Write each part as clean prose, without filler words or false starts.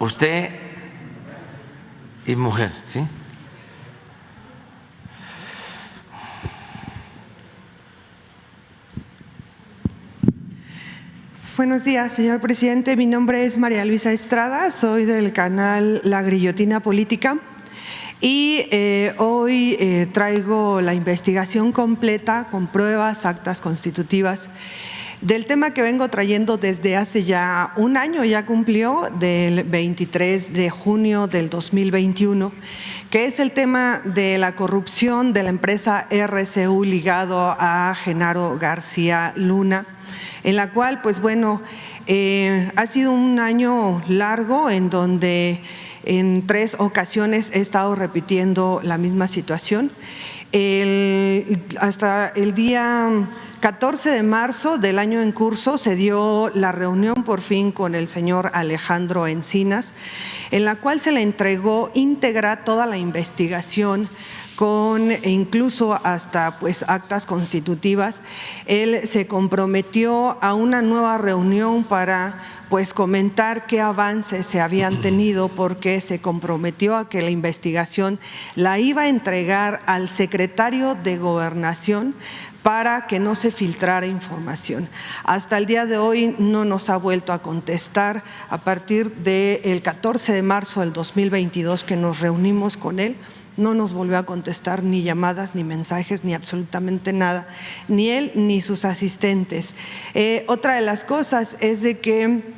Usted y mujer, ¿sí? Buenos días, señor presidente. Mi nombre es María Luisa Estrada, soy del canal La Grillotina Política y hoy traigo la investigación completa con pruebas, actas constitutivas del tema que vengo trayendo desde hace ya un año, ya cumplió, del 23 de junio del 2021, que es el tema de la corrupción de la empresa RCU ligado a Genaro García Luna, en la cual, pues bueno, ha sido un año largo en donde en 3 ocasiones he estado repitiendo la misma situación. Hasta el día 14 de marzo del año en curso se dio la reunión por fin con el señor Alejandro Encinas, en la cual se le entregó íntegra toda la investigación con incluso hasta pues actas constitutivas. Él se comprometió a una nueva reunión para pues comentar qué avances se habían tenido, porque se comprometió a que la investigación la iba a entregar al secretario de Gobernación para que no se filtrara información. Hasta el día de hoy no nos ha vuelto a contestar. A partir del 14 de marzo del 2022 que nos reunimos con él, no nos volvió a contestar ni llamadas, ni mensajes, ni absolutamente nada, ni él ni sus asistentes. Otra de las cosas es de que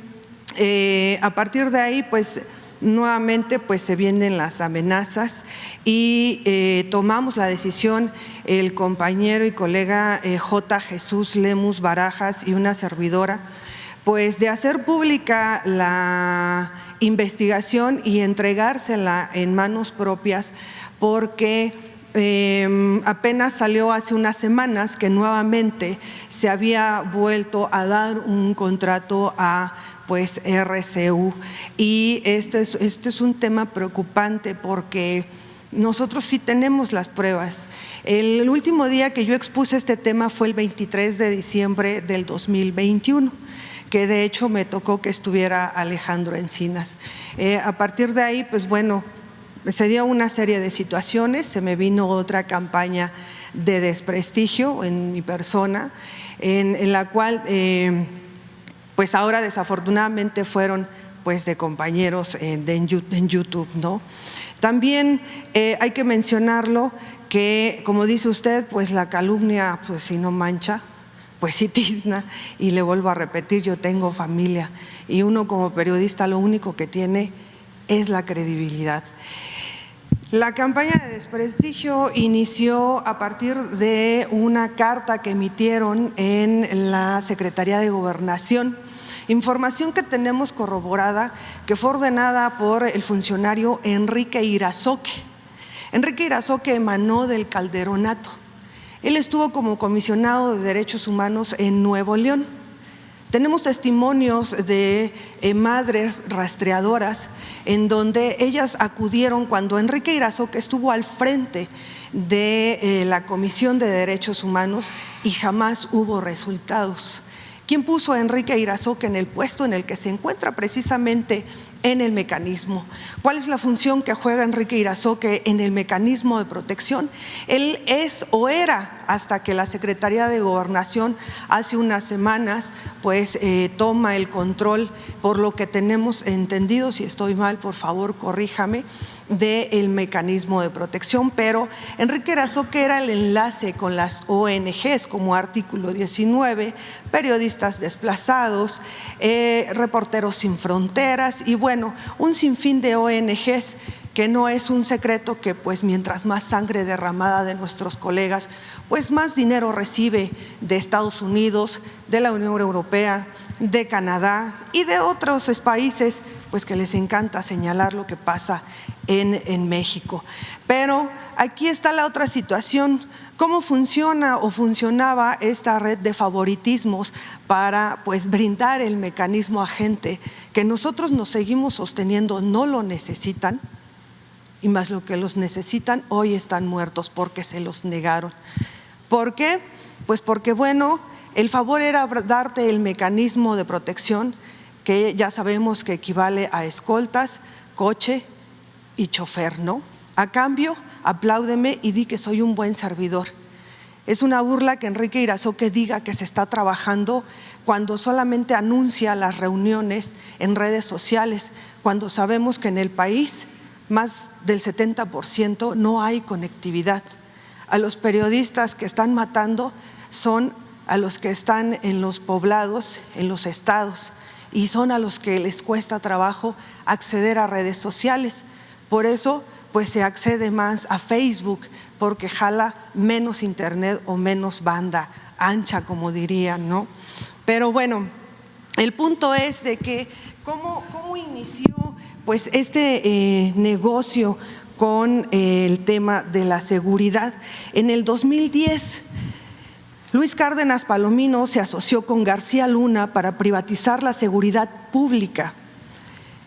a partir de ahí, pues nuevamente pues se vienen las amenazas y tomamos la decisión, el compañero y colega J. Jesús Lemus Barajas y una servidora, pues de hacer pública la investigación y entregársela en manos propias, porque apenas salió hace unas semanas que nuevamente se había vuelto a dar un contrato a pues RCU, y este es un tema preocupante porque nosotros sí tenemos las pruebas. El último día que yo expuse este tema fue el 23 de diciembre del 2021, que de hecho me tocó que estuviera Alejandro Encinas. A partir de ahí, pues bueno, se dio una serie de situaciones, se me vino otra campaña de desprestigio en mi persona, en la cual pues ahora desafortunadamente fueron pues de compañeros en YouTube, ¿no? También hay que mencionarlo que, como dice usted, pues la calumnia, pues si no mancha, pues sí tizna, y le vuelvo a repetir, yo tengo familia y uno como periodista lo único que tiene es la credibilidad. La campaña de desprestigio inició a partir de una carta que emitieron en la Secretaría de Gobernación, información que tenemos corroborada, que fue ordenada por el funcionario Enrique Irazoque. Enrique Irazoque emanó del Calderonato. Él estuvo como comisionado de Derechos Humanos en Nuevo León. Tenemos testimonios de madres rastreadoras en donde ellas acudieron cuando Enrique Irazoque estuvo al frente de la Comisión de Derechos Humanos y jamás hubo resultados. ¿Quién puso a Enrique Irazoque en el puesto en el que se encuentra precisamente en el mecanismo? ¿Cuál es la función que juega Enrique Irazoque en el mecanismo de protección? Él es o era, hasta que la Secretaría de Gobernación hace unas semanas pues toma el control, por lo que tenemos entendido, si estoy mal por favor corríjame, del mecanismo de protección, pero Enrique Irazoque era el enlace con las ONGs como Artículo 19, Periodistas Desplazados, Reporteros Sin Fronteras y bueno, un sinfín de ONGs que no es un secreto que pues mientras más sangre derramada de nuestros colegas, pues más dinero recibe de Estados Unidos, de la Unión Europea, de Canadá y de otros países pues que les encanta señalar lo que pasa en México. Pero aquí está la otra situación. ¿Cómo funciona o funcionaba esta red de favoritismos para pues brindar el mecanismo a gente que nosotros nos seguimos sosteniendo no lo necesitan? Y más lo que los necesitan hoy están muertos porque se los negaron. ¿Por qué? Pues porque bueno, el favor era darte el mecanismo de protección, que ya sabemos que equivale a escoltas, coche y chofer, ¿no? A cambio, apláudeme y di que soy un buen servidor. Es una burla que Enrique Irazoque diga que se está trabajando cuando solamente anuncia las reuniones en redes sociales, cuando sabemos que en el país más del 70% no hay conectividad. A los periodistas que están matando son a los que están en los poblados, en los estados, y son a los que les cuesta trabajo acceder a redes sociales. Por eso, pues se accede más a Facebook, porque jala menos internet o menos banda ancha, como dirían, ¿no? Pero bueno, el punto es de que cómo inició pues este negocio con el tema de la seguridad. En el 2010, Luis Cárdenas Palomino se asoció con García Luna para privatizar la seguridad pública.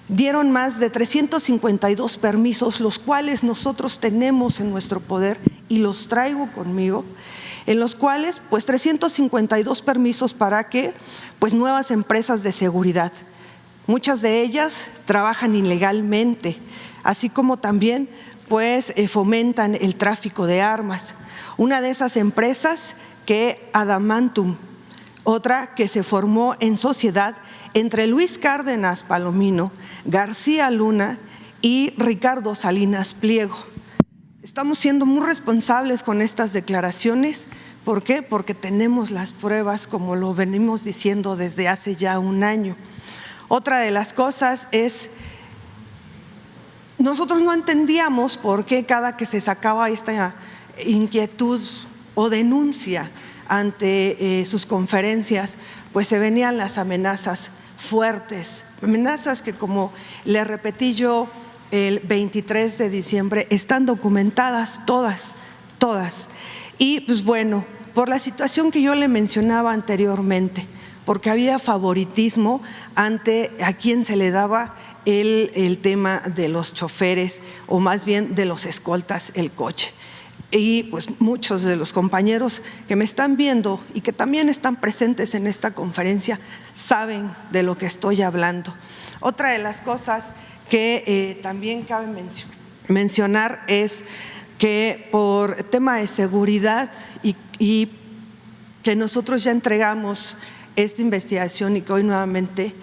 Dieron más de 352 permisos, los cuales nosotros tenemos en nuestro poder y los traigo conmigo, en los cuales pues 352 permisos para que pues nuevas empresas de seguridad. Muchas de ellas trabajan ilegalmente, así como también pues fomentan el tráfico de armas. Una de esas empresas que Adamantum, otra que se formó en sociedad entre Luis Cárdenas Palomino, García Luna y Ricardo Salinas Pliego. Estamos siendo muy responsables con estas declaraciones. ¿Por qué? Porque tenemos las pruebas, como lo venimos diciendo desde hace ya un año. Otra de las cosas es, nosotros no entendíamos por qué cada que se sacaba esta inquietud o denuncia ante sus conferencias, pues se venían las amenazas fuertes, amenazas que, como le repetí yo el 23 de diciembre, están documentadas todas. Y pues bueno, por la situación que yo le mencionaba anteriormente, porque había favoritismo ante a quien se le daba el tema de los choferes, o más bien de los escoltas, el coche. Y pues muchos de los compañeros que me están viendo y que también están presentes en esta conferencia saben de lo que estoy hablando. Otra de las cosas que también cabe mencionar es que por tema de seguridad y que nosotros ya entregamos esta investigación y que hoy nuevamente,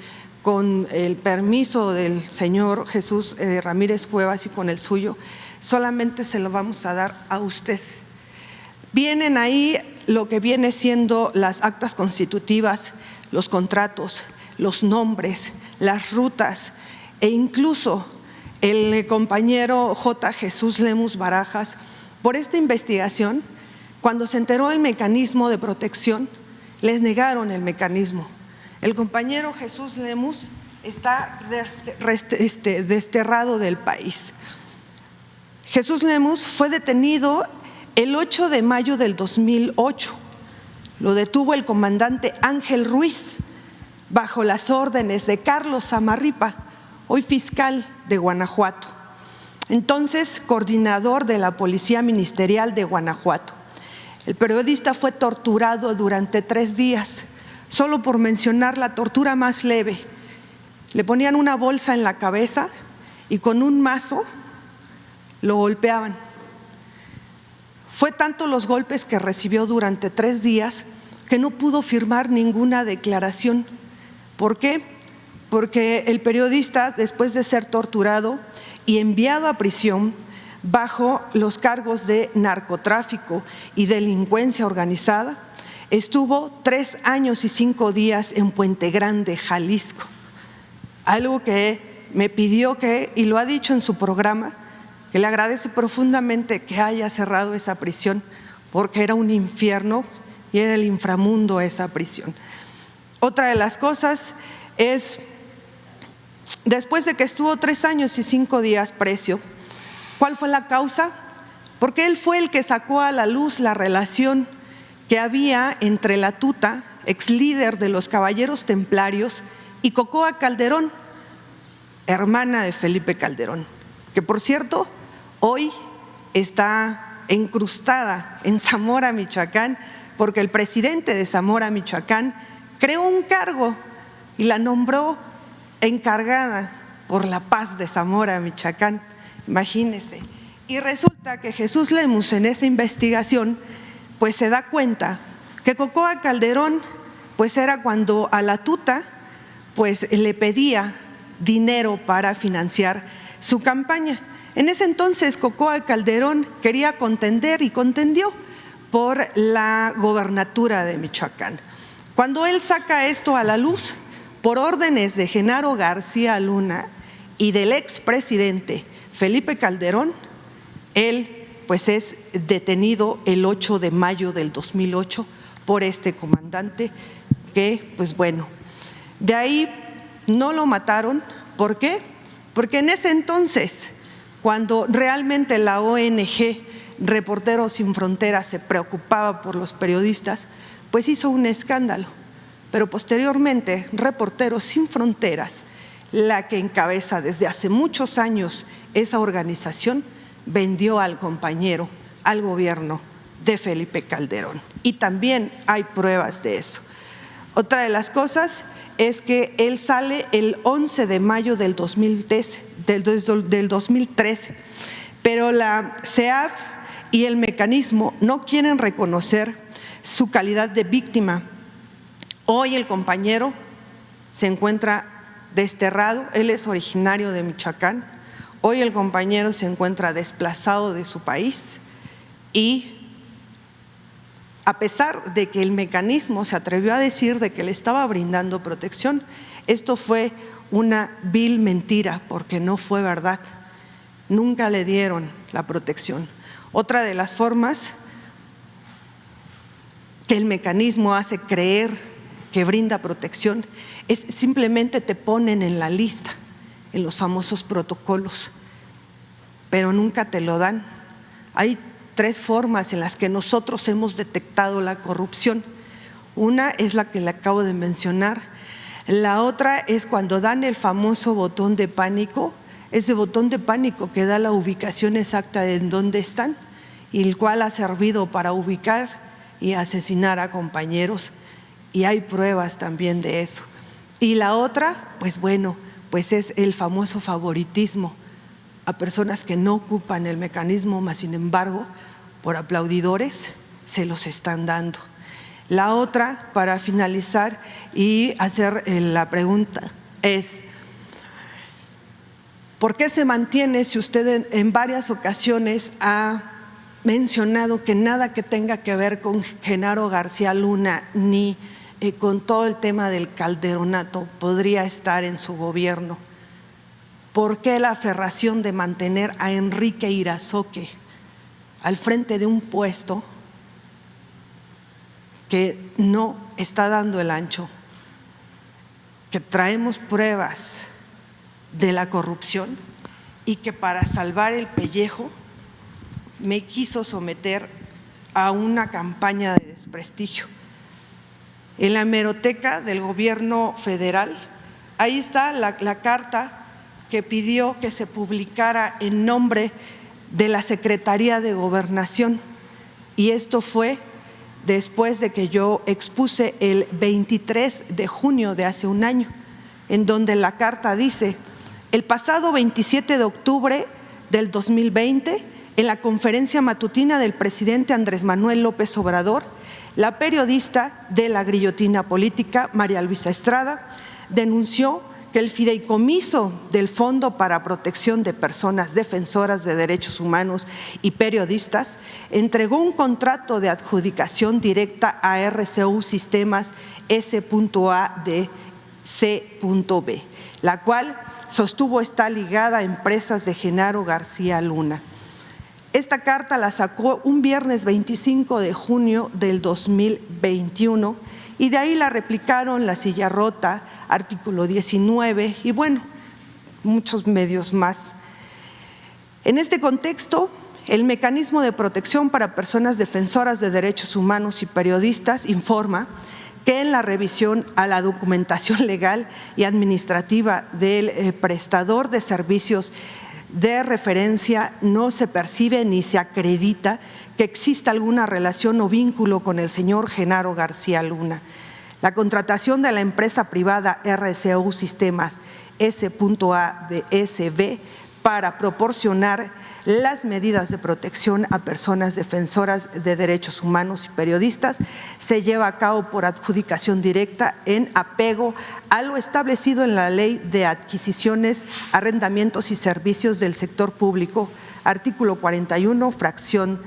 con el permiso del señor Jesús Ramírez Cuevas y con el suyo, solamente se lo vamos a dar a usted. Vienen ahí lo que viene siendo las actas constitutivas, los contratos, los nombres, las rutas, e incluso el compañero J. Jesús Lemus Barajas, por esta investigación, cuando se enteró del mecanismo de protección, les negaron el mecanismo. El compañero Jesús Lemus está desterrado del país. Jesús Lemus fue detenido el 8 de mayo del 2008. Lo detuvo el comandante Ángel Ruiz bajo las órdenes de Carlos Samarripa, hoy fiscal de Guanajuato, entonces coordinador de la Policía Ministerial de Guanajuato. El periodista fue torturado durante 3 días, solo por mencionar la tortura más leve. Le ponían una bolsa en la cabeza y con un mazo lo golpeaban. Fue tanto los golpes que recibió durante 3 días que no pudo firmar ninguna declaración. ¿Por qué? Porque el periodista, después de ser torturado y enviado a prisión bajo los cargos de narcotráfico y delincuencia organizada, estuvo 3 años y 5 días en Puente Grande, Jalisco. Algo que me pidió y lo ha dicho en su programa, que le agradece profundamente que haya cerrado esa prisión, porque era un infierno y era el inframundo esa prisión. Otra de las cosas es, después de que estuvo 3 años y 5 días preso, ¿cuál fue la causa? Porque él fue el que sacó a la luz la relación que había entre la Tuta, ex líder de los Caballeros Templarios, y Cocoa Calderón, hermana de Felipe Calderón, que por cierto hoy está incrustada en Zamora, Michoacán, porque el presidente de Zamora, Michoacán, creó un cargo y la nombró encargada por la paz de Zamora, Michoacán, imagínense. Y resulta que Jesús Lemus en esa investigación pues se da cuenta que Cocoa Calderón pues era cuando a la tuta pues le pedía dinero para financiar su campaña. En ese entonces Cocoa Calderón quería contender y contendió por la gobernatura de Michoacán. Cuando él saca esto a la luz, por órdenes de Genaro García Luna y del expresidente Felipe Calderón, él pues es detenido el 8 de mayo del 2008 por este comandante que, pues bueno, de ahí no lo mataron. ¿Por qué? Porque en ese entonces, cuando realmente la ONG Reporteros Sin Fronteras se preocupaba por los periodistas, pues hizo un escándalo. Pero posteriormente, Reporteros Sin Fronteras, la que encabeza desde hace muchos años esa organización, vendió al compañero al gobierno de Felipe Calderón. Y también hay pruebas de eso. Otra de las cosas es que él sale el 11 de mayo del 2013, pero la CEAF y el mecanismo no quieren reconocer su calidad de víctima. Hoy el compañero se encuentra desterrado, él es originario de Michoacán, hoy el compañero se encuentra desplazado de su país y a pesar de que el mecanismo se atrevió a decir de que le estaba brindando protección, esto fue una vil mentira porque no fue verdad, nunca le dieron la protección. Otra de las formas que el mecanismo hace creer que brinda protección es simplemente te ponen en la lista, en los famosos protocolos, pero nunca te lo dan. Hay tres formas en las que nosotros hemos detectado la corrupción. Una es la que le acabo de mencionar, la otra es cuando dan el famoso botón de pánico, ese botón de pánico que da la ubicación exacta de en dónde están y el cual ha servido para ubicar y asesinar a compañeros, y hay pruebas también de eso. Y la otra, pues bueno, pues es el famoso favoritismo a personas que no ocupan el mecanismo, mas sin embargo, por aplaudidores se los están dando. La otra, para finalizar y hacer la pregunta, es ¿por qué se mantiene, si usted en varias ocasiones ha mencionado que nada que tenga que ver con Genaro García Luna ni con todo el tema del calderonato podría estar en su gobierno? ¿Por qué la aferración de mantener a Enrique Irazoque al frente de un puesto que no está dando el ancho, que traemos pruebas de la corrupción y que para salvar el pellejo me quiso someter a una campaña de desprestigio? En la hemeroteca del gobierno federal, ahí está la carta que pidió que se publicara en nombre de la Secretaría de Gobernación, y esto fue después de que yo expuse el 23 de junio de hace un año, en donde la carta dice: el pasado 27 de octubre del 2020, en la conferencia matutina del presidente Andrés Manuel López Obrador, la periodista de La Guillotina Política, María Luisa Estrada, denunció que el fideicomiso del Fondo para Protección de Personas Defensoras de Derechos Humanos y Periodistas entregó un contrato de adjudicación directa a RCU Sistemas S.A. de C.B, la cual sostuvo está ligada a empresas de Genaro García Luna. Esta carta la sacó un viernes 25 de junio del 2021 y de ahí la replicaron La Silla Rota, Artículo 19 y bueno, muchos medios más. En este contexto, el Mecanismo de Protección para Personas Defensoras de Derechos Humanos y Periodistas informa que en la revisión a la documentación legal y administrativa del prestador de servicios de referencia no se percibe ni se acredita que exista alguna relación o vínculo con el señor Genaro García Luna. La contratación de la empresa privada RCU Sistemas S.A de SB para proporcionar las medidas de protección a personas defensoras de derechos humanos y periodistas se lleva a cabo por adjudicación directa en apego a lo establecido en la Ley de Adquisiciones, Arrendamientos y Servicios del Sector Público, artículo 41, fracción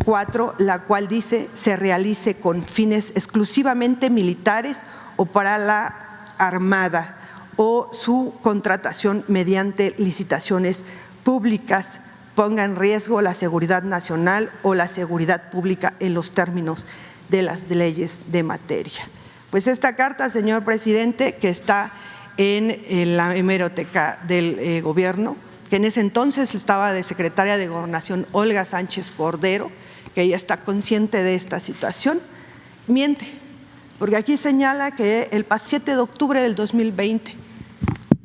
4, la cual dice se realice con fines exclusivamente militares o para la Armada o su contratación mediante licitaciones públicas ponga en riesgo la seguridad nacional o la seguridad pública en los términos de las leyes de materia. Pues esta carta, señor presidente, que está en la hemeroteca del gobierno, que en ese entonces estaba de secretaria de Gobernación Olga Sánchez Cordero, que ella está consciente de esta situación, miente, porque aquí señala que el 7 de octubre del 2020,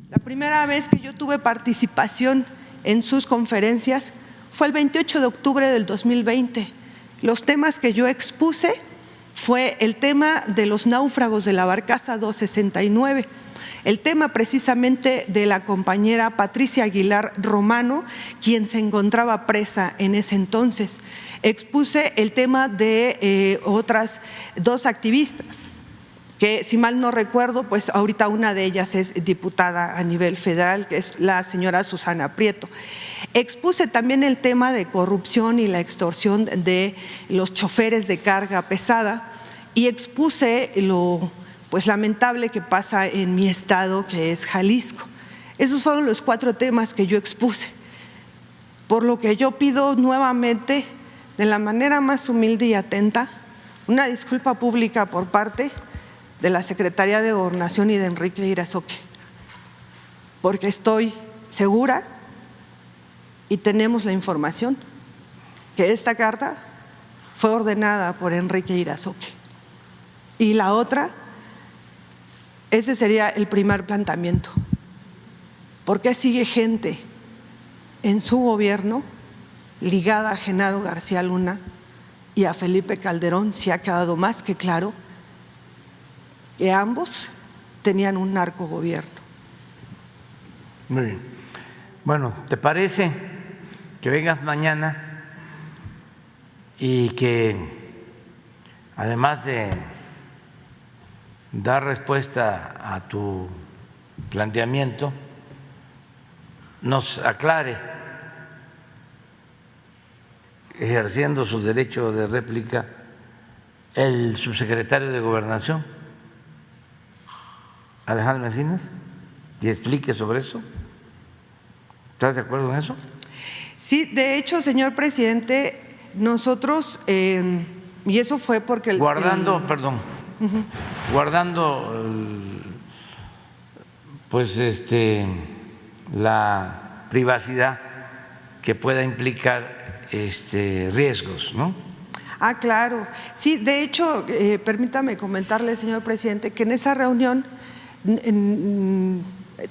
la primera vez que yo tuve participación en sus conferencias fue el 28 de octubre del 2020. Los temas que yo expuse fue el tema de los náufragos de la barcaza 269, el tema precisamente de la compañera Patricia Aguilar Romano, quien se encontraba presa en ese entonces. Expuse el tema de otras dos activistas, que si mal no recuerdo, pues ahorita una de ellas es diputada a nivel federal, que es la señora Susana Prieto. Expuse también el tema de corrupción y la extorsión de los choferes de carga pesada y expuse lo pues lamentable que pasa en mi estado, que es Jalisco. Esos fueron los 4 temas que yo expuse, por lo que yo pido nuevamente, de la manera más humilde y atenta, una disculpa pública por parte de la Secretaría de Gobernación y de Enrique Irazoque, porque estoy segura y tenemos la información que esta carta fue ordenada por Enrique Irazoque. Y la otra, ese sería el primer planteamiento. ¿Por qué sigue gente en su gobierno ligada a Genaro García Luna y a Felipe Calderón? Si ha quedado más que claro que ambos tenían un narcogobierno. Muy bien. Bueno, ¿te parece que vengas mañana y que además de dar respuesta a tu planteamiento, nos aclare, ejerciendo su derecho de réplica, el subsecretario de Gobernación, Alejandro Encinas, y explique sobre eso? ¿Estás de acuerdo en eso? Sí, de hecho, señor presidente, nosotros, y eso fue porque… guardando pues la privacidad que pueda implicar riesgos, ¿no? Ah, claro. Sí, de hecho, permítame comentarle, señor presidente, que en esa reunión,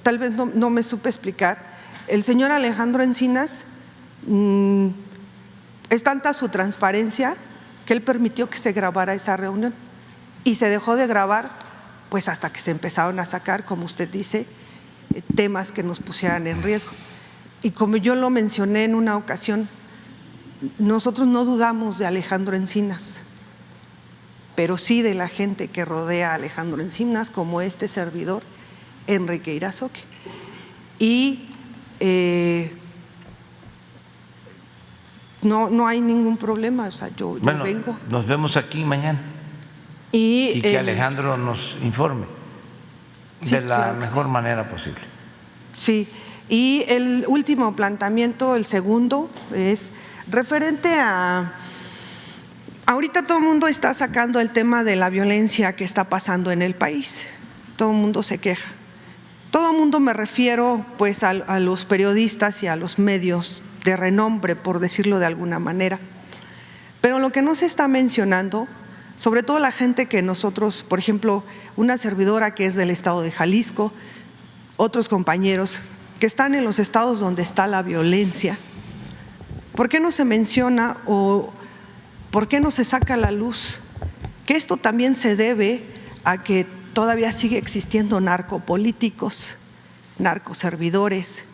tal vez no me supe explicar, el señor Alejandro Encinas, es tanta su transparencia que él permitió que se grabara esa reunión y se dejó de grabar pues hasta que se empezaron a sacar, como usted dice, temas que nos pusieran en riesgo. Y como yo lo mencioné en una ocasión, nosotros no dudamos de Alejandro Encinas, pero sí de la gente que rodea a Alejandro Encinas, como este servidor, Enrique Irazoque. Y no hay ningún problema, o sea, yo vengo. Nos vemos aquí mañana y que Alejandro nos informe de la mejor manera posible. Sí, y el último planteamiento, el segundo, es referente a… Ahorita todo el mundo está sacando el tema de la violencia que está pasando en el país, todo el mundo se queja. Todo el mundo, me refiero pues a los periodistas y a los medios de renombre, por decirlo de alguna manera. Pero lo que no se está mencionando, sobre todo la gente que nosotros, por ejemplo, una servidora que es del estado de Jalisco, otros compañeros que están en los estados donde está la violencia, ¿por qué no se menciona o por qué no se saca a la luz que esto también se debe a que todavía sigue existiendo narcopolíticos narcoservidores,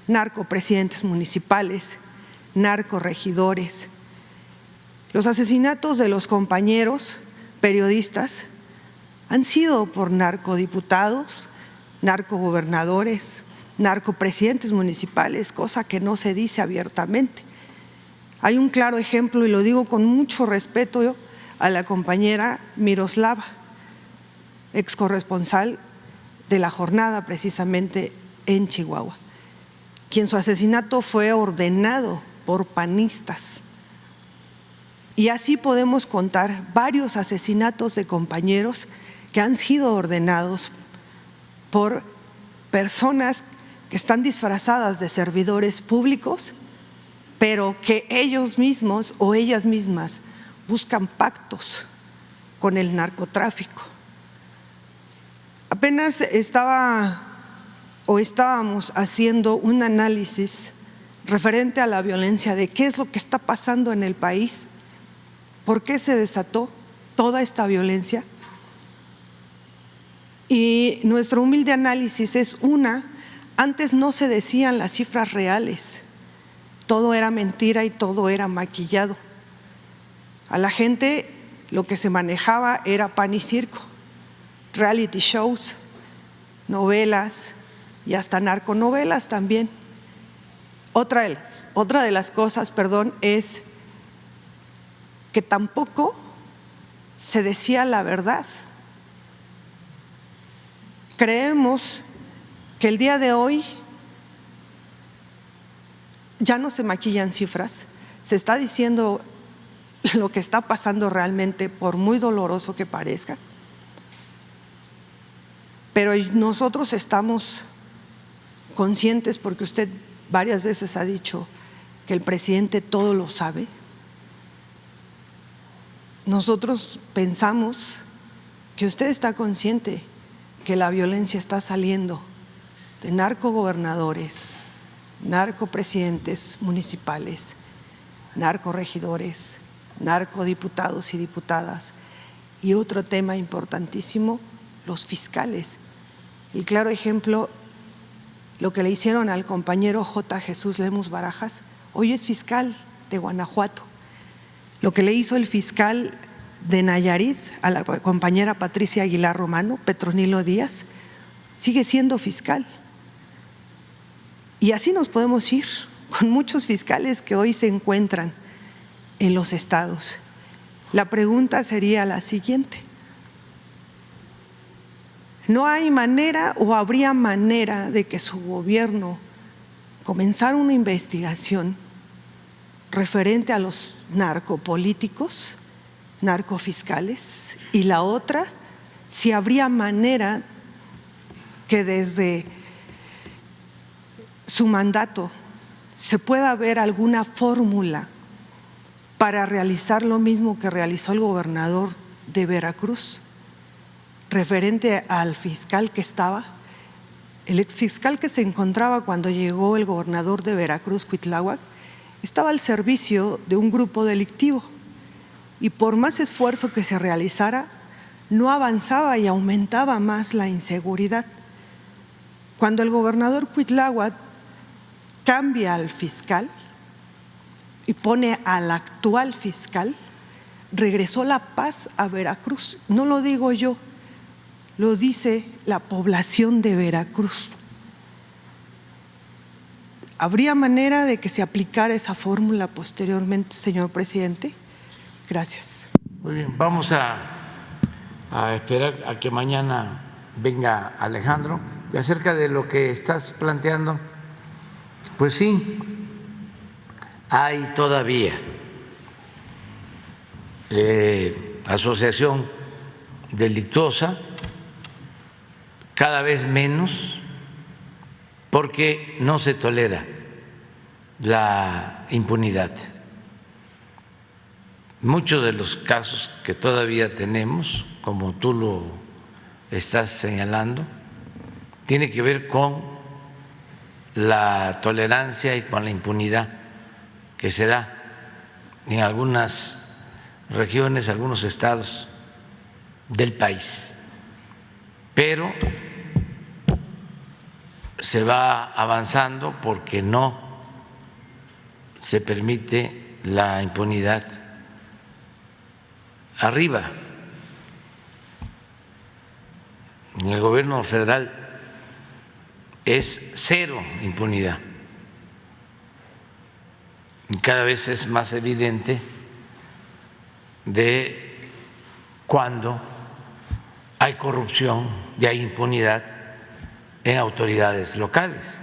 narcopresidentes municipales, narcoregidores. Los asesinatos de los compañeros periodistas han sido por narcodiputados, narcogobernadores, narcopresidentes municipales, cosa que no se dice abiertamente. Hay un claro ejemplo, y lo digo con mucho respeto a la compañera Miroslava, ex corresponsal de La Jornada precisamente en Chihuahua, quien su asesinato fue ordenado por panistas. Y así podemos contar varios asesinatos de compañeros que han sido ordenados por personas que están disfrazadas de servidores públicos, pero que ellos mismos o ellas mismas buscan pactos con el narcotráfico. Apenas estábamos haciendo un análisis referente a la violencia, de qué es lo que está pasando en el país, por qué se desató toda esta violencia. Y nuestro humilde análisis es antes no se decían las cifras reales, todo era mentira y todo era maquillado. A la gente lo que se manejaba era pan y circo, reality shows, novelas y hasta narconovelas también. Otra de las cosas, es que tampoco se decía la verdad. Creemos que el día de hoy ya no se maquillan cifras, se está diciendo lo que está pasando realmente, por muy doloroso que parezca. Pero nosotros estamos conscientes, porque usted varias veces ha dicho que el presidente todo lo sabe. Nosotros pensamos que usted está consciente que la violencia está saliendo de narcogobernadores, narcopresidentes municipales, narcoregidores, narcodiputados y diputadas. Y otro tema importantísimo, los fiscales. El claro ejemplo, lo que le hicieron al compañero J. Jesús Lemus Barajas, hoy es fiscal de Guanajuato. Lo que le hizo el fiscal de Nayarit a la compañera Patricia Aguilar Romano, Petronilo Díaz, sigue siendo fiscal. Y así nos podemos ir con muchos fiscales que hoy se encuentran en los estados. La pregunta sería la siguiente: ¿no hay manera o habría manera de que su gobierno comenzara una investigación referente a los narcopolíticos, narcofiscales? Y la otra, si habría manera que desde su mandato se pueda ver alguna fórmula para realizar lo mismo que realizó el gobernador de Veracruz, referente al fiscal que estaba, el exfiscal que se encontraba cuando llegó el gobernador de Veracruz, Cuitláhuac, estaba al servicio de un grupo delictivo, y por más esfuerzo que se realizara, no avanzaba y aumentaba más la inseguridad. Cuando el gobernador Cuitláhuac cambia al fiscal y pone al actual fiscal, regresó la paz a Veracruz. No lo digo yo, lo dice la población de Veracruz. ¿Habría manera de que se aplicara esa fórmula posteriormente, señor presidente? Gracias. Muy bien, vamos a esperar a que mañana venga Alejandro. Y acerca de lo que estás planteando, pues sí, hay todavía asociación delictuosa, cada vez menos, porque no se tolera la impunidad. Muchos de los casos que todavía tenemos, como tú lo estás señalando, tiene que ver con la tolerancia y con la impunidad que se da en algunas regiones, algunos estados del país. Pero se va avanzando porque no se permite la impunidad arriba. En el gobierno federal es cero impunidad. Y cada vez es más evidente de cuando hay corrupción y hay impunidad en autoridades locales.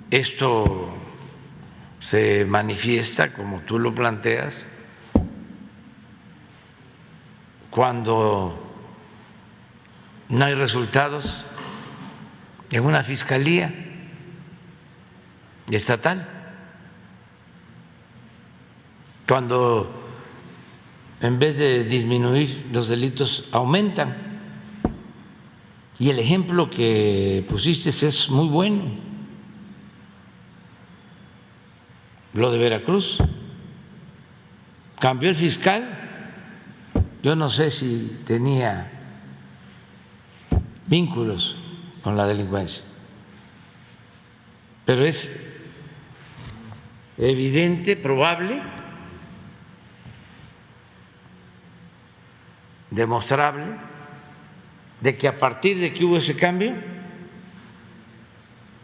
Esto se manifiesta, como tú lo planteas, cuando no hay resultados en una fiscalía estatal, cuando en vez de disminuir los delitos aumentan. Y el ejemplo que pusiste es muy bueno, lo de Veracruz. Cambió el fiscal. Yo no sé si tenía vínculos con la delincuencia, pero es evidente, probable, demostrable, de que a partir de que hubo ese cambio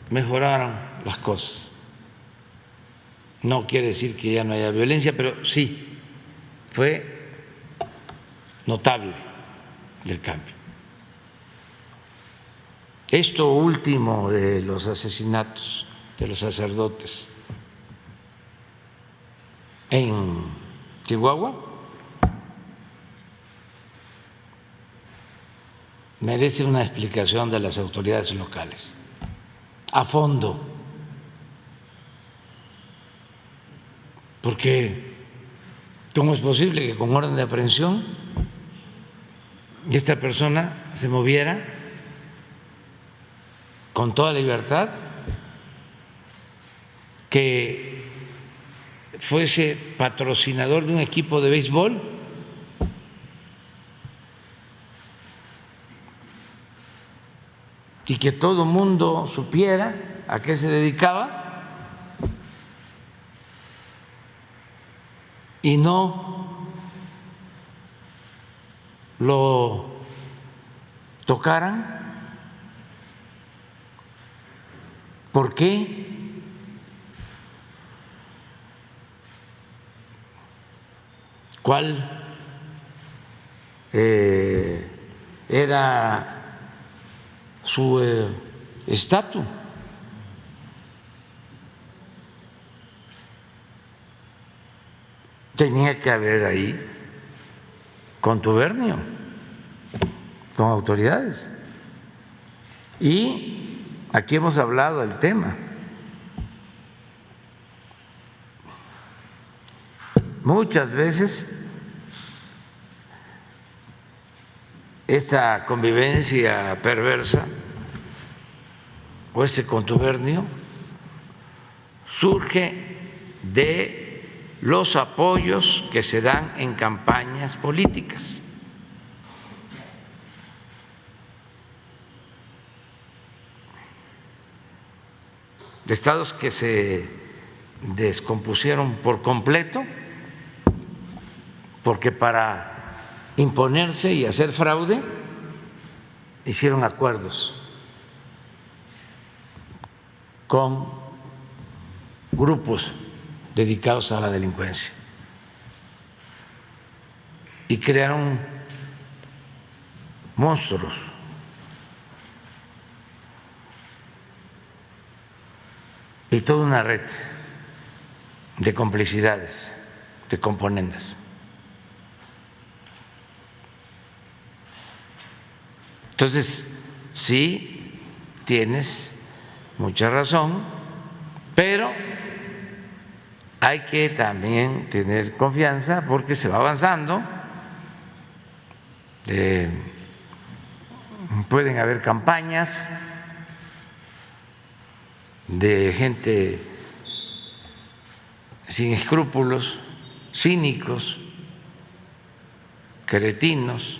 mejoraron las cosas. No quiere decir que ya no haya violencia, pero sí fue notable del cambio. Esto último de los asesinatos de los sacerdotes en Chihuahua merece una explicación de las autoridades locales a fondo, porque ¿cómo es posible que con orden de aprehensión esta persona se moviera con toda libertad, que fuese patrocinador de un equipo de béisbol, y que todo el mundo supiera a qué se dedicaba y no lo tocaran? ¿Por qué? ¿Cuál era su estatus? Tenía que haber ahí contubernio con autoridades. Y aquí hemos hablado del tema. Muchas veces esta convivencia perversa o este contubernio surge de los apoyos que se dan en campañas políticas. De estados que se descompusieron por completo porque para imponerse y hacer fraude hicieron acuerdos con grupos dedicados a la delincuencia y crearon monstruos. Y toda una red de complicidades, de componendas. Entonces, sí, tienes mucha razón, pero hay que también tener confianza porque se va avanzando. Pueden haber campañas de gente sin escrúpulos, cínicos, cretinos,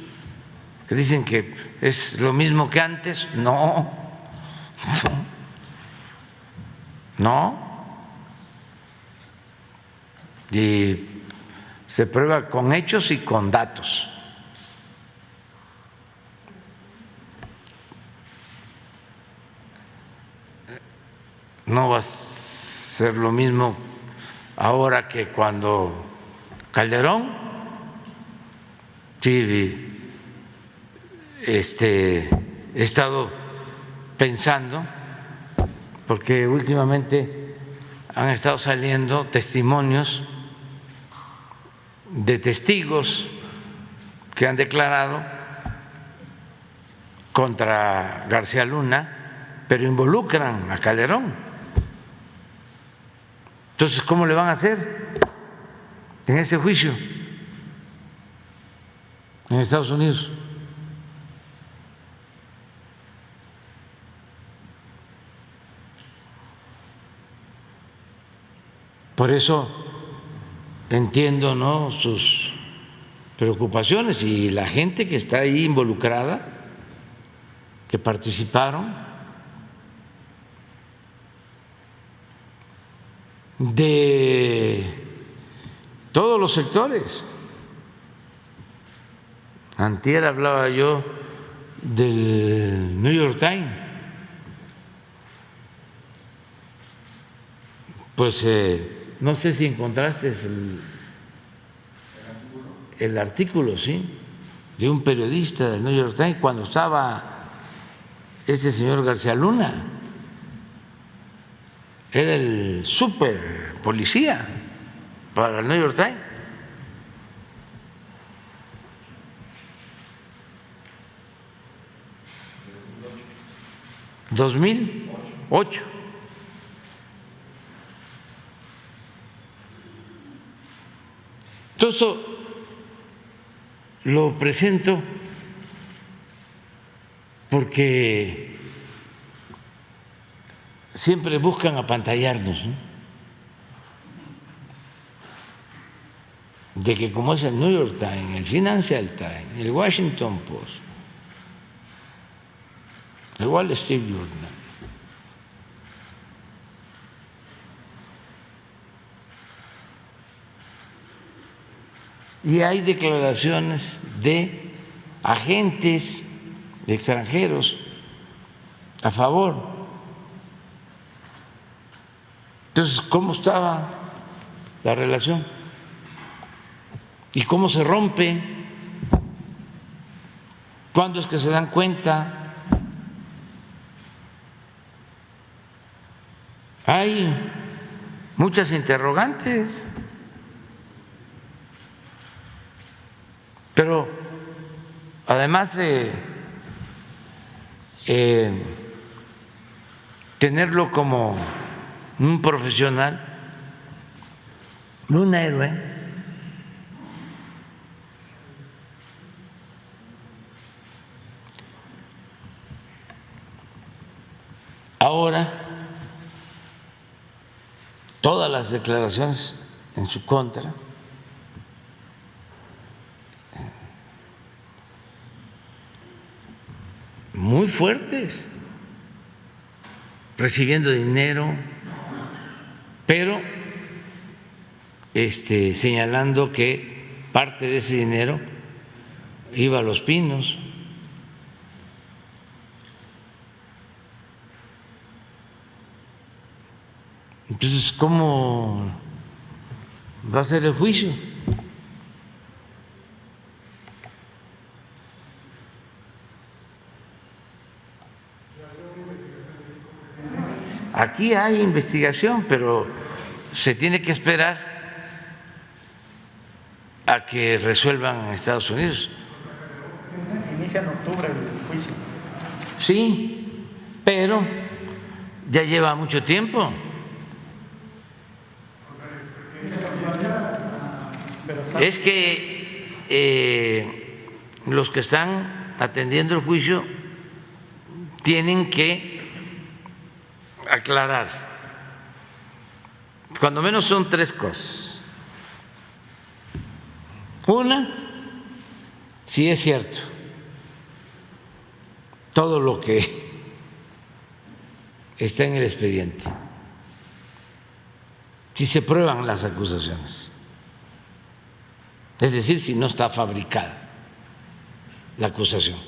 que dicen que es lo mismo que antes. No, no. Y se prueba con hechos y con datos. No va a ser lo mismo ahora que cuando Calderón. Sí, he estado pensando, porque últimamente han estado saliendo testimonios de testigos que han declarado contra García Luna, pero involucran a Calderón. Entonces, ¿cómo le van a hacer en ese juicio en Estados Unidos? Por eso entiendo, ¿no?, sus preocupaciones, y la gente que está ahí involucrada, que participaron, de todos los sectores. Antier hablaba yo del New York Times. Pues no sé si encontraste el artículo, ¿sí?, de un periodista del New York Times cuando estaba este señor García Luna. Era el super policía para el New York Times. ¿En 2008? Todo eso lo presento porque siempre buscan apantallarnos, ¿no?, de que como es el New York Times, el Financial Times, el Washington Post, el Wall Street Journal, y hay declaraciones de agentes extranjeros a favor. Entonces, ¿cómo estaba la relación? ¿Y cómo se rompe? ¿Cuándo es que se dan cuenta? Hay muchas interrogantes, pero además de tenerlo como un profesional, un héroe, ahora todas las declaraciones en su contra muy fuertes, recibiendo dinero, pero señalando que parte de ese dinero iba a Los Pinos. Entonces, ¿cómo va a ser el juicio? Aquí hay investigación, pero se tiene que esperar a que resuelvan en Estados Unidos. Inicia en octubre el juicio. Sí, pero ya lleva mucho tiempo. Es que los que están atendiendo el juicio tienen que aclarar, cuando menos son tres cosas. Una, si es cierto todo lo que está en el expediente, si se prueban las acusaciones, es decir, si no está fabricada la acusación.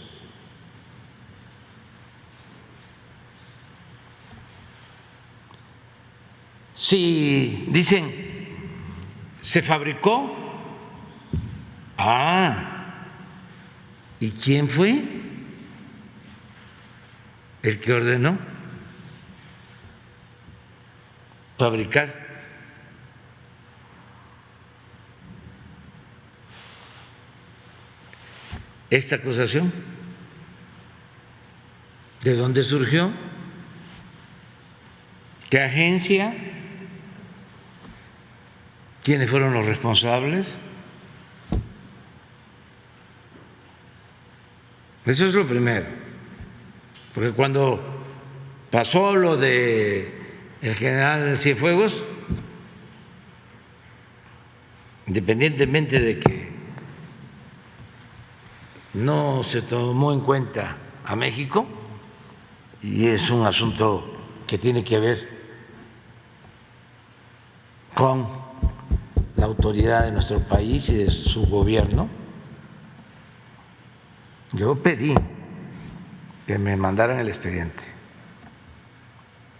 Si dicen se fabricó, ¿y quién fue el que ordenó fabricar esta acusación? ¿De dónde surgió? ¿Qué agencia? ¿Quiénes fueron los responsables? Eso es lo primero, porque cuando pasó lo de el general Cienfuegos, independientemente de que no se tomó en cuenta a México, y es un asunto que tiene que ver con la autoridad de nuestro país y de su gobierno, yo pedí que me mandaran el expediente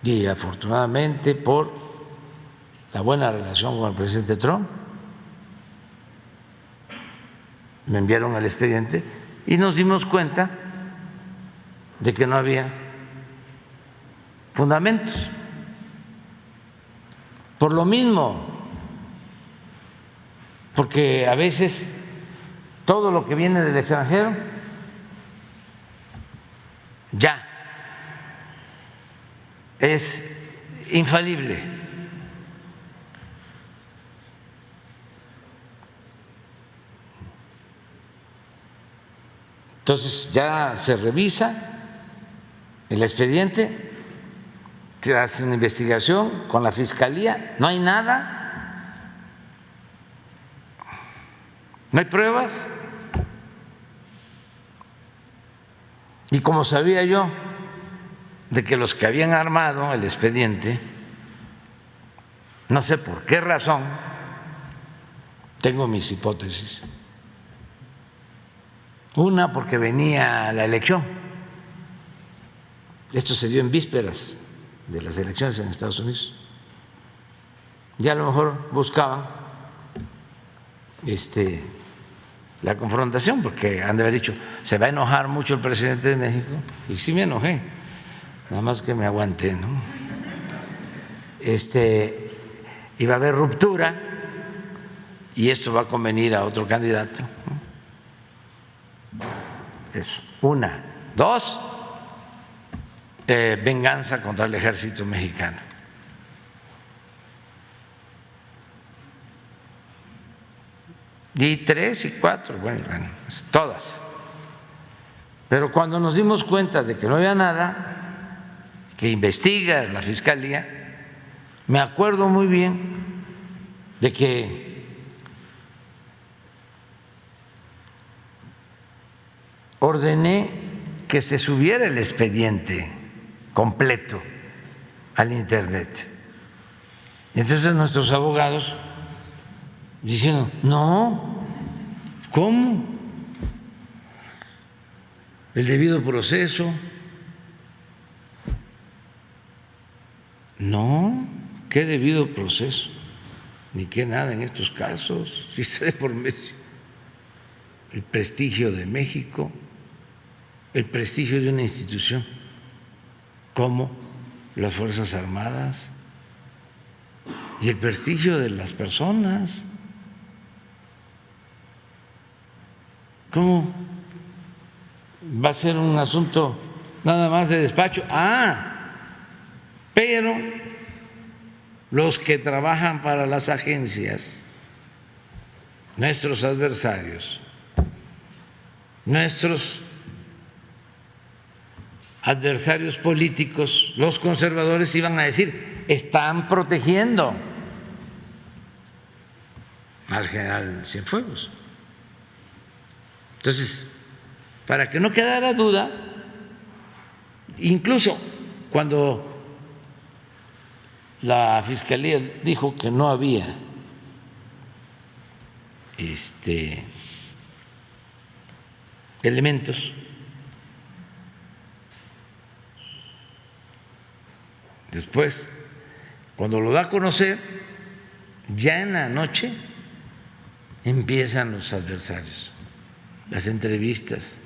y afortunadamente por la buena relación con el presidente Trump me enviaron el expediente y nos dimos cuenta de que no había fundamentos. Por lo mismo, porque a veces todo lo que viene del extranjero ya es infalible. Entonces ya se revisa el expediente, se hace una investigación con la Fiscalía, no hay nada, no hay pruebas. Y como sabía yo de que los que habían armado el expediente, no sé por qué razón, tengo mis hipótesis. Una, porque venía la elección. Esto se dio en vísperas de las elecciones en Estados Unidos. Ya a lo mejor buscaban la confrontación, porque han de haber dicho, se va a enojar mucho el presidente de México, y sí me enojé, nada más que me aguanté, ¿no? Iba a haber ruptura y esto va a convenir a otro candidato, ¿no? Eso, una. Dos, venganza contra el ejército mexicano. Y tres y cuatro, bueno, todas. Pero cuando nos dimos cuenta de que no había nada, que investiga la Fiscalía, me acuerdo muy bien de que ordené que se subiera el expediente completo al internet. Y entonces nuestros abogados diciendo, no, ¿cómo? El debido proceso. No, ¿qué debido proceso? Ni qué nada en estos casos. Si está de por medio el prestigio de México, el prestigio de una institución como las Fuerzas Armadas y el prestigio de las personas. ¿Cómo va a ser un asunto nada más de despacho? Pero los que trabajan para las agencias, nuestros adversarios, nuestros adversarios políticos, los conservadores, iban a decir, están protegiendo al general Cienfuegos. Entonces, para que no quedara duda, Incluso cuando la Fiscalía dijo que no había elementos, después, cuando lo da a conocer, ya en la noche empiezan los adversarios, las entrevistas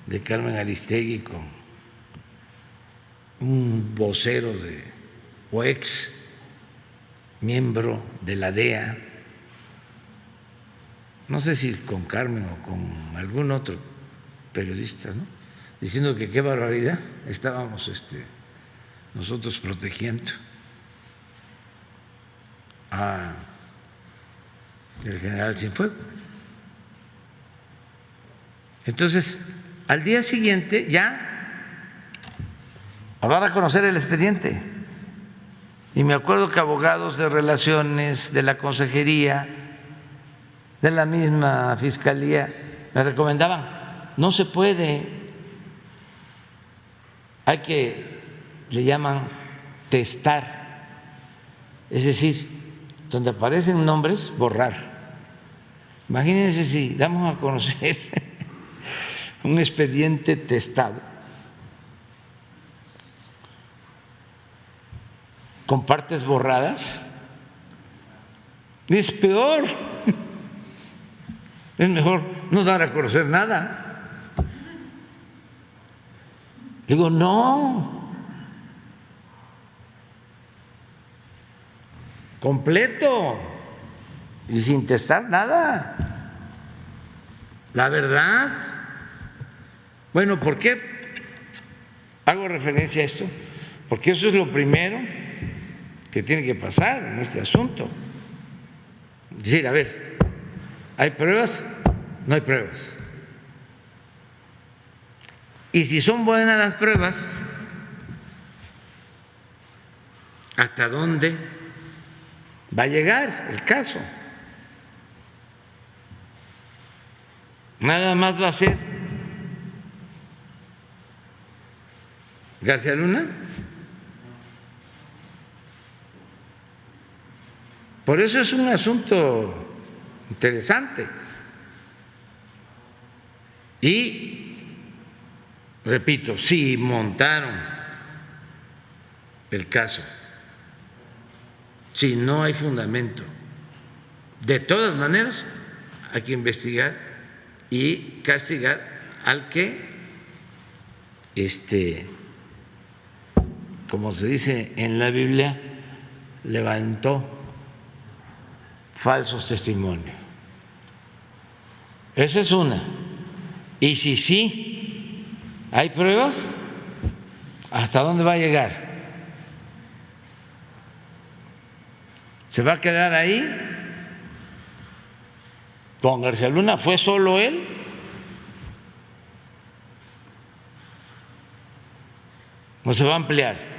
de Carmen Aristegui con un vocero o ex miembro de la DEA, no sé si con Carmen o con algún otro periodista, ¿no?, diciendo que qué barbaridad estábamos nosotros protegiendo a el general Cienfuegos. Entonces, al día siguiente ya a dar a conocer el expediente. Y me acuerdo que abogados de relaciones, de la consejería, de la misma fiscalía, me recomendaban, no se puede, hay que, le llaman testar, es decir, donde aparecen nombres, borrar. Imagínense si damos a conocer un expediente testado con partes borradas, es peor. Es mejor no dar a conocer nada. Digo, no, completo y sin testar nada. La verdad. Bueno, ¿por qué hago referencia a esto? Porque eso es lo primero que tiene que pasar en este asunto. Es decir, a ver, ¿hay pruebas? No hay pruebas. Y si son buenas las pruebas, ¿hasta dónde va a llegar el caso? Nada más va a ser García Luna. Por eso es un asunto interesante. Y, repito, si montaron el caso, si no hay fundamento, de todas maneras hay que investigar y castigar al que, como se dice en la Biblia, levantó falsos testimonios. Esa es una. Y si sí hay pruebas, ¿hasta dónde va a llegar? ¿Se va a quedar ahí con García Luna? ¿Fue solo él? ¿O se va a ampliar?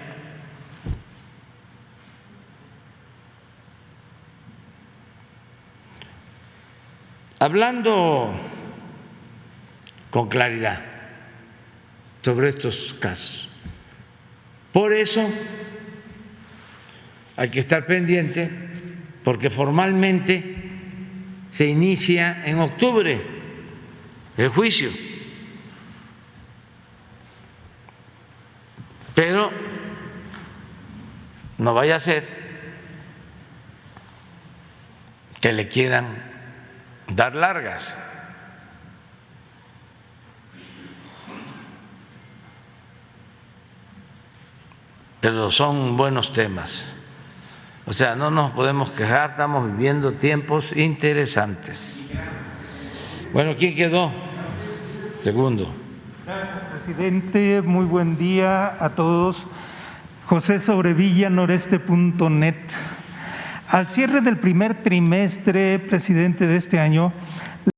Hablando con claridad sobre estos casos, por eso hay que estar pendiente, porque formalmente se inicia en octubre el juicio, pero no vaya a ser que le quieran dar largas. Pero son buenos temas. O sea, no nos podemos quejar, estamos viviendo tiempos interesantes. Bueno, ¿quién quedó? Segundo. Gracias, presidente. Muy buen día a todos. José Sobrevilla, noreste.net. Al cierre del primer trimestre, presidente, de este año,